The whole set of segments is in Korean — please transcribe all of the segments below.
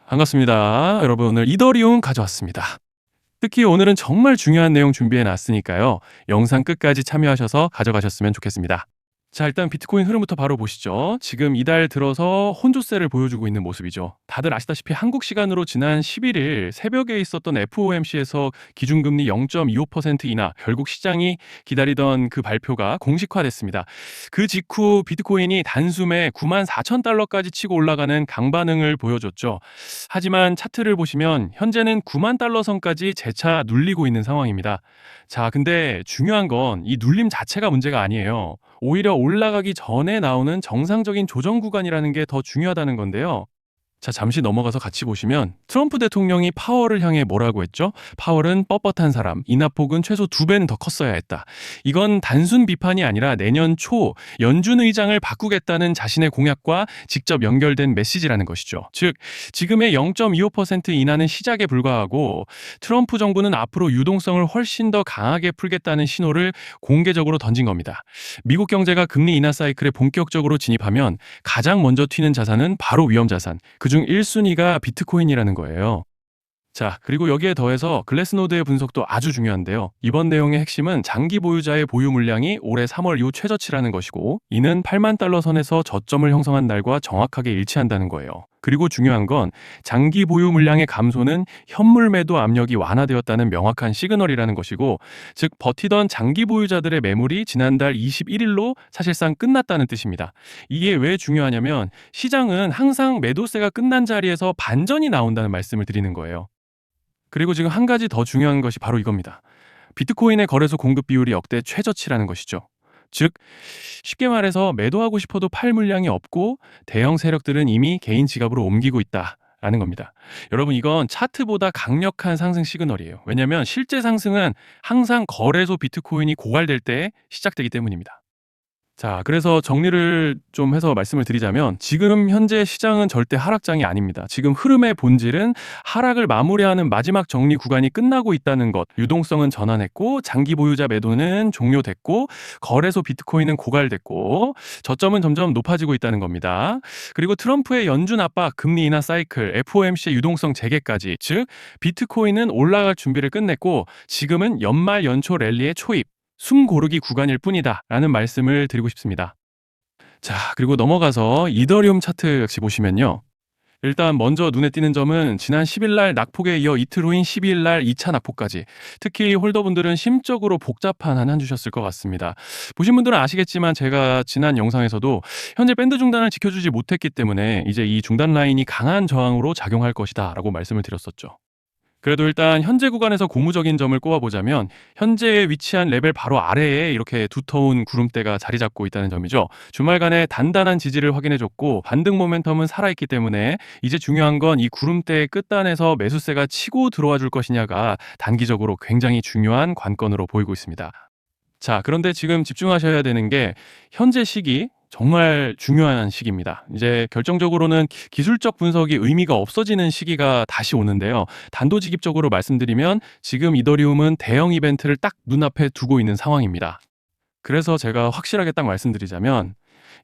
반갑습니다. 여러분 오늘 이더리움 가져왔습니다. 특히 오늘은 정말 중요한 내용 준비해 놨으니까요. 영상 끝까지 참여하셔서 가져가셨으면 좋겠습니다. 자, 일단 비트코인 흐름부터 바로 보시죠. 지금 이달 들어서 혼조세를 보여주고 있는 모습이죠. 다들 아시다시피 한국 시간으로 지난 11일 새벽에 있었던 FOMC에서 기준금리 0.25% 인하, 결국 시장이 기다리던 그 발표가 공식화됐습니다. 그 직후 비트코인이 단숨에 94,000달러까지 치고 올라가는 강반응을 보여줬죠. 하지만 차트를 보시면 현재는 9만 달러 선까지 재차 눌리고 있는 상황입니다. 자, 근데 중요한 건 이 눌림 자체가 문제가 아니에요. 오히려 올라가기 전에 나오는 정상적인 조정 구간이라는 게 더 중요하다는 건데요. 자, 잠시 넘어가서 같이 보시면 트럼프 대통령이 파월을 향해 뭐라고 했죠? 파월은 뻣뻣한 사람, 인하폭은 최소 2배는 더 컸어야 했다. 이건 단순 비판이 아니라 내년 초 연준 의장을 바꾸겠다는 자신의 공약과 직접 연결된 메시지라는 것이죠. 즉, 지금의 0.25% 인하는 시작에 불과하고 트럼프 정부는 앞으로 유동성을 훨씬 더 강하게 풀겠다는 신호를 공개적으로 던진 겁니다. 미국 경제가 금리 인하 사이클에 본격적으로 진입하면 가장 먼저 튀는 자산은 바로 위험자산, 그중 1순위가 비트코인이라는 거예요. 자, 그리고 여기에 더해서 글래스노드의 분석도 아주 중요한데요. 이번 내용의 핵심은 장기 보유자의 보유 물량이 올해 3월 이후 최저치라는 것이고, 이는 8만 달러 선에서 저점을 형성한 날과 정확하게 일치한다는 거예요. 그리고 중요한 건 장기 보유 물량의 감소는 현물 매도 압력이 완화되었다는 명확한 시그널이라는 것이고, 즉 버티던 장기 보유자들의 매물이 지난달 21일로 사실상 끝났다는 뜻입니다. 이게 왜 중요하냐면 시장은 항상 매도세가 끝난 자리에서 반전이 나온다는 말씀을 드리는 거예요. 그리고 지금 한 가지 더 중요한 것이 바로 이겁니다. 비트코인의 거래소 공급 비율이 역대 최저치라는 것이죠. 즉, 쉽게 말해서 매도하고 싶어도 팔 물량이 없고 대형 세력들은 이미 개인 지갑으로 옮기고 있다라는 겁니다. 여러분, 이건 차트보다 강력한 상승 시그널이에요. 왜냐하면 실제 상승은 항상 거래소 비트코인이 고갈될 때 시작되기 때문입니다. 자, 그래서 정리를 좀 해서 말씀을 드리자면 지금 현재 시장은 절대 하락장이 아닙니다. 지금 흐름의 본질은 하락을 마무리하는 마지막 정리 구간이 끝나고 있다는 것, 유동성은 전환했고 장기 보유자 매도는 종료됐고 거래소 비트코인은 고갈됐고 저점은 점점 높아지고 있다는 겁니다. 그리고 트럼프의 연준 압박, 금리 인하 사이클, FOMC의 유동성 재개까지, 즉 비트코인은 올라갈 준비를 끝냈고 지금은 연말 연초 랠리의 초입, 숨 고르기 구간일 뿐이다 라는 말씀을 드리고 싶습니다. 자, 그리고 넘어가서 이더리움 차트 역시 보시면요. 일단 먼저 눈에 띄는 점은 지난 10일 날 낙폭에 이어 이틀 후인 12일 날 2차 낙폭까지, 특히 홀더분들은 심적으로 복잡한 한 주셨을 것 같습니다. 보신 분들은 아시겠지만 제가 지난 영상에서도 현재 밴드 중단을 지켜주지 못했기 때문에 이제 이 중단 라인이 강한 저항으로 작용할 것이다 라고 말씀을 드렸었죠. 그래도 일단 현재 구간에서 고무적인 점을 꼽아보자면 현재에 위치한 레벨 바로 아래에 이렇게 두터운 구름대가 자리 잡고 있다는 점이죠. 주말간의 단단한 지지를 확인해줬고 반등 모멘텀은 살아있기 때문에 이제 중요한 건 이 구름대의 끝단에서 매수세가 치고 들어와 줄 것이냐가 단기적으로 굉장히 중요한 관건으로 보이고 있습니다. 자, 그런데 지금 집중하셔야 되는 게 현재 시기, 정말 중요한 시기입니다. 이제 결정적으로는 기술적 분석이 의미가 없어지는 시기가 다시 오는데요. 단도직입적으로 말씀드리면 지금 이더리움은 대형 이벤트를 딱 눈앞에 두고 있는 상황입니다. 그래서 제가 확실하게 딱 말씀드리자면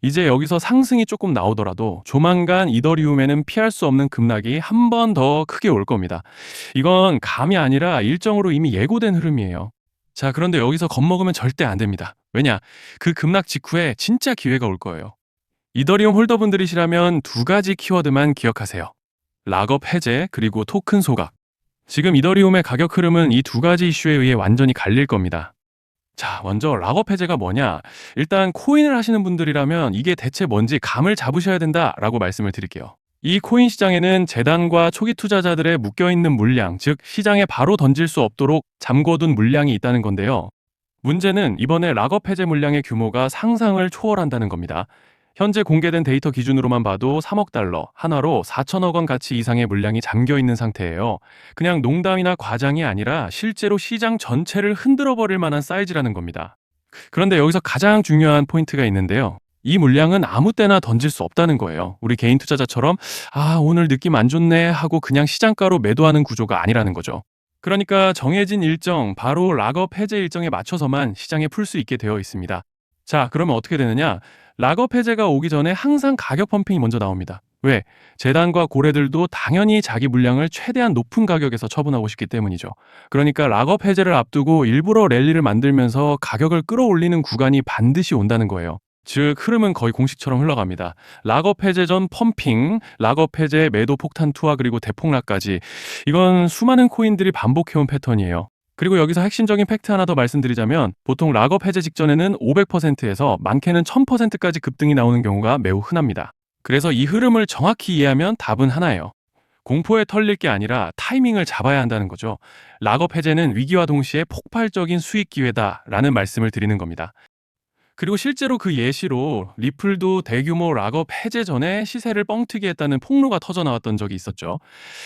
이제 여기서 상승이 조금 나오더라도 조만간 이더리움에는 피할 수 없는 급락이 한 번 더 크게 올 겁니다. 이건 감이 아니라 일정으로 이미 예고된 흐름이에요. 자, 그런데 여기서 겁먹으면 절대 안 됩니다. 왜냐? 그 급락 직후에 진짜 기회가 올 거예요. 이더리움 홀더분들이시라면 두 가지 키워드만 기억하세요. 락업 해제, 그리고 토큰 소각. 지금 이더리움의 가격 흐름은 이 두 가지 이슈에 의해 완전히 갈릴 겁니다. 자, 먼저 락업 해제가 뭐냐? 일단 코인을 하시는 분들이라면 이게 대체 뭔지 감을 잡으셔야 된다라고 말씀을 드릴게요. 이 코인 시장에는 재단과 초기 투자자들의 묶여있는 물량, 즉 시장에 바로 던질 수 없도록 잠궈둔 물량이 있다는 건데요. 문제는 이번에 락업 해제 물량의 규모가 상상을 초월한다는 겁니다. 현재 공개된 데이터 기준으로만 봐도 3억 달러, 한화로 4천억 원 가치 이상의 물량이 잠겨있는 상태예요. 그냥 농담이나 과장이 아니라 실제로 시장 전체를 흔들어버릴 만한 사이즈라는 겁니다. 그런데 여기서 가장 중요한 포인트가 있는데요. 이 물량은 아무 때나 던질 수 없다는 거예요. 우리 개인 투자자처럼 오늘 느낌 안 좋네 하고 그냥 시장가로 매도하는 구조가 아니라는 거죠. 그러니까 정해진 일정, 바로 락업 해제 일정에 맞춰서만 시장에 풀 수 있게 되어 있습니다. 자, 그러면 어떻게 되느냐? 락업 해제가 오기 전에 항상 가격 펌핑이 먼저 나옵니다. 왜? 재단과 고래들도 당연히 자기 물량을 최대한 높은 가격에서 처분하고 싶기 때문이죠. 그러니까 락업 해제를 앞두고 일부러 랠리를 만들면서 가격을 끌어올리는 구간이 반드시 온다는 거예요. 즉 흐름은 거의 공식처럼 흘러갑니다. 락업 해제 전 펌핑, 락업 해제 매도 폭탄 투하 그리고 대폭락까지 이건 수많은 코인들이 반복해온 패턴이에요. 그리고 여기서 핵심적인 팩트 하나 더 말씀드리자면 보통 락업 해제 직전에는 500%에서 많게는 1000%까지 급등이 나오는 경우가 매우 흔합니다. 그래서 이 흐름을 정확히 이해하면 답은 하나예요. 공포에 털릴 게 아니라 타이밍을 잡아야 한다는 거죠. 락업 해제는 위기와 동시에 폭발적인 수익 기회다라는 말씀을 드리는 겁니다. 그리고 실제로 그 예시로 리플도 대규모 락업 해제 전에 시세를 뻥튀기 했다는 폭로가 터져 나왔던 적이 있었죠.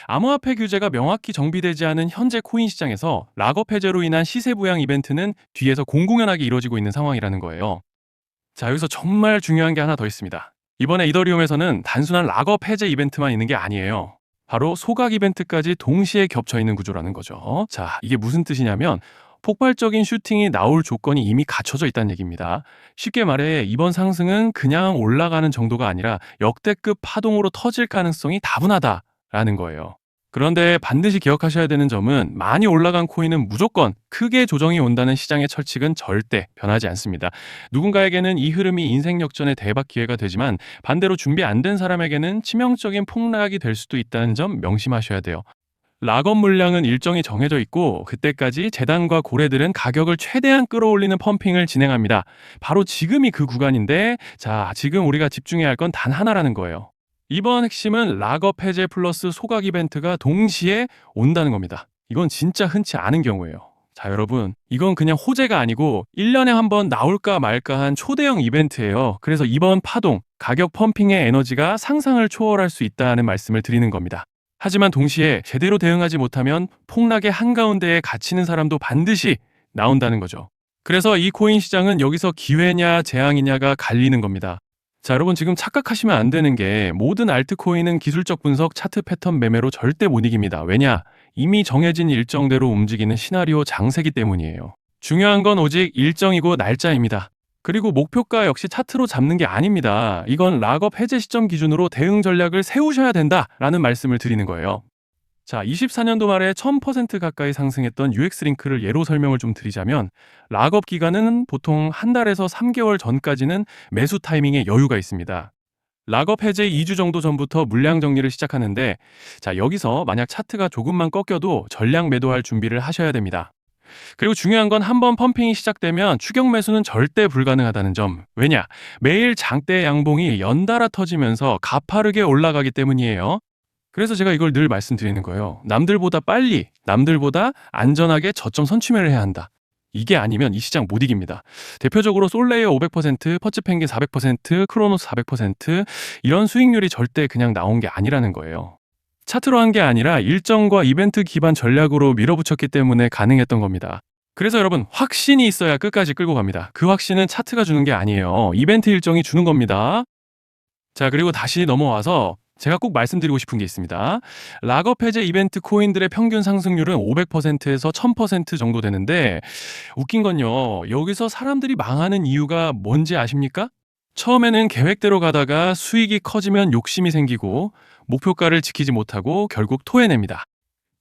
암호화폐 규제가 명확히 정비되지 않은 현재 코인 시장에서 락업 해제로 인한 시세 부양 이벤트는 뒤에서 공공연하게 이루어지고 있는 상황이라는 거예요. 자, 여기서 정말 중요한 게 하나 더 있습니다. 이번에 이더리움에서는 단순한 락업 해제 이벤트만 있는 게 아니에요. 바로 소각 이벤트까지 동시에 겹쳐 있는 구조라는 거죠. 자, 이게 무슨 뜻이냐면 폭발적인 슈팅이 나올 조건이 이미 갖춰져 있다는 얘기입니다. 쉽게 말해 이번 상승은 그냥 올라가는 정도가 아니라 역대급 파동으로 터질 가능성이 다분하다라는 거예요. 그런데 반드시 기억하셔야 되는 점은 많이 올라간 코인은 무조건 크게 조정이 온다는 시장의 철칙은 절대 변하지 않습니다. 누군가에게는 이 흐름이 인생 역전의 대박 기회가 되지만 반대로 준비 안 된 사람에게는 치명적인 폭락이 될 수도 있다는 점 명심하셔야 돼요. 락업 물량은 일정이 정해져 있고 그때까지 재단과 고래들은 가격을 최대한 끌어올리는 펌핑을 진행합니다. 바로 지금이 그 구간인데 자, 지금 우리가 집중해야 할 건 단 하나라는 거예요. 이번 핵심은 락업 해제 플러스 소각 이벤트가 동시에 온다는 겁니다. 이건 진짜 흔치 않은 경우예요. 자, 여러분, 이건 그냥 호재가 아니고 1년에 한 번 나올까 말까 한 초대형 이벤트예요. 그래서 이번 파동, 가격 펌핑의 에너지가 상상을 초월할 수 있다는 말씀을 드리는 겁니다. 하지만 동시에 제대로 대응하지 못하면 폭락의 한가운데에 갇히는 사람도 반드시 나온다는 거죠. 그래서 이 코인 시장은 여기서 기회냐 재앙이냐가 갈리는 겁니다. 자, 여러분 지금 착각하시면 안 되는 게 모든 알트코인은 기술적 분석, 차트 패턴 매매로 절대 못 이깁니다. 왜냐? 이미 정해진 일정대로 움직이는 시나리오 장세기 때문이에요. 중요한 건 오직 일정이고 날짜입니다. 그리고 목표가 역시 차트로 잡는 게 아닙니다. 이건 락업 해제 시점 기준으로 대응 전략을 세우셔야 된다라는 말씀을 드리는 거예요. 자, 24년도 말에 1000% 가까이 상승했던 UX링크를 예로 설명을 좀 드리자면 락업 기간은 보통 한 달에서 3개월 전까지는 매수 타이밍에 여유가 있습니다. 락업 해제 2주 정도 전부터 물량 정리를 시작하는데 자, 여기서 만약 차트가 조금만 꺾여도 전량 매도할 준비를 하셔야 됩니다. 그리고 중요한 건 한번 펌핑이 시작되면 추격 매수는 절대 불가능하다는 점. 왜냐? 매일 장대 양봉이 연달아 터지면서 가파르게 올라가기 때문이에요. 그래서 제가 이걸 늘 말씀드리는 거예요. 남들보다 빨리, 남들보다 안전하게 저점 선취매를 해야 한다. 이게 아니면 이 시장 못 이깁니다. 대표적으로 솔레이어 500%, 퍼치펭귄 400%, 크로노스 400% 이런 수익률이 절대 그냥 나온 게 아니라는 거예요. 차트로 한 게 아니라 일정과 이벤트 기반 전략으로 밀어붙였기 때문에 가능했던 겁니다. 그래서 여러분 확신이 있어야 끝까지 끌고 갑니다. 그 확신은 차트가 주는 게 아니에요. 이벤트 일정이 주는 겁니다. 자, 그리고 다시 넘어와서 제가 꼭 말씀드리고 싶은 게 있습니다. 락업 해제 이벤트 코인들의 평균 상승률은 500%에서 1000% 정도 되는데 웃긴 건요. 여기서 사람들이 망하는 이유가 뭔지 아십니까? 처음에는 계획대로 가다가 수익이 커지면 욕심이 생기고 목표가를 지키지 못하고 결국 토해냅니다.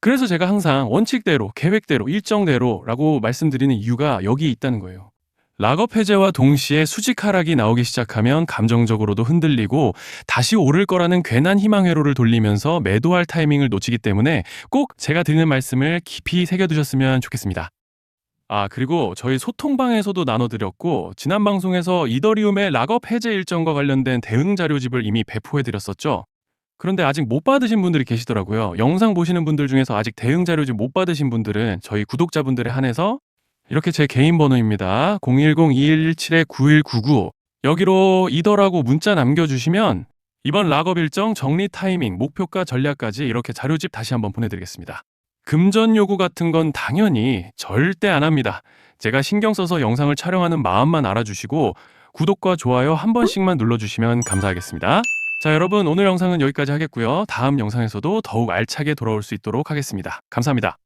그래서 제가 항상 원칙대로, 계획대로, 일정대로라고 말씀드리는 이유가 여기 있다는 거예요. 락업 해제와 동시에 수직 하락이 나오기 시작하면 감정적으로도 흔들리고 다시 오를 거라는 괜한 희망 회로를 돌리면서 매도할 타이밍을 놓치기 때문에 꼭 제가 드리는 말씀을 깊이 새겨두셨으면 좋겠습니다. 아, 그리고 저희 소통방에서도 나눠드렸고 지난 방송에서 이더리움의 락업 해제 일정과 관련된 대응 자료집을 이미 배포해드렸었죠. 그런데 아직 못 받으신 분들이 계시더라고요. 영상 보시는 분들 중에서 아직 대응 자료집 못 받으신 분들은 저희 구독자분들에 한해서 이렇게 제 개인 번호입니다. 010-2117-9199 여기로 이더라고 문자 남겨주시면 이번 락업 일정 정리 타이밍, 목표가 전략까지 이렇게 자료집 다시 한번 보내드리겠습니다. 금전 요구 같은 건 당연히 절대 안 합니다. 제가 신경 써서 영상을 촬영하는 마음만 알아주시고 구독과 좋아요 한 번씩만 눌러주시면 감사하겠습니다. 자, 여러분 오늘 영상은 여기까지 하겠고요. 다음 영상에서도 더욱 알차게 돌아올 수 있도록 하겠습니다. 감사합니다.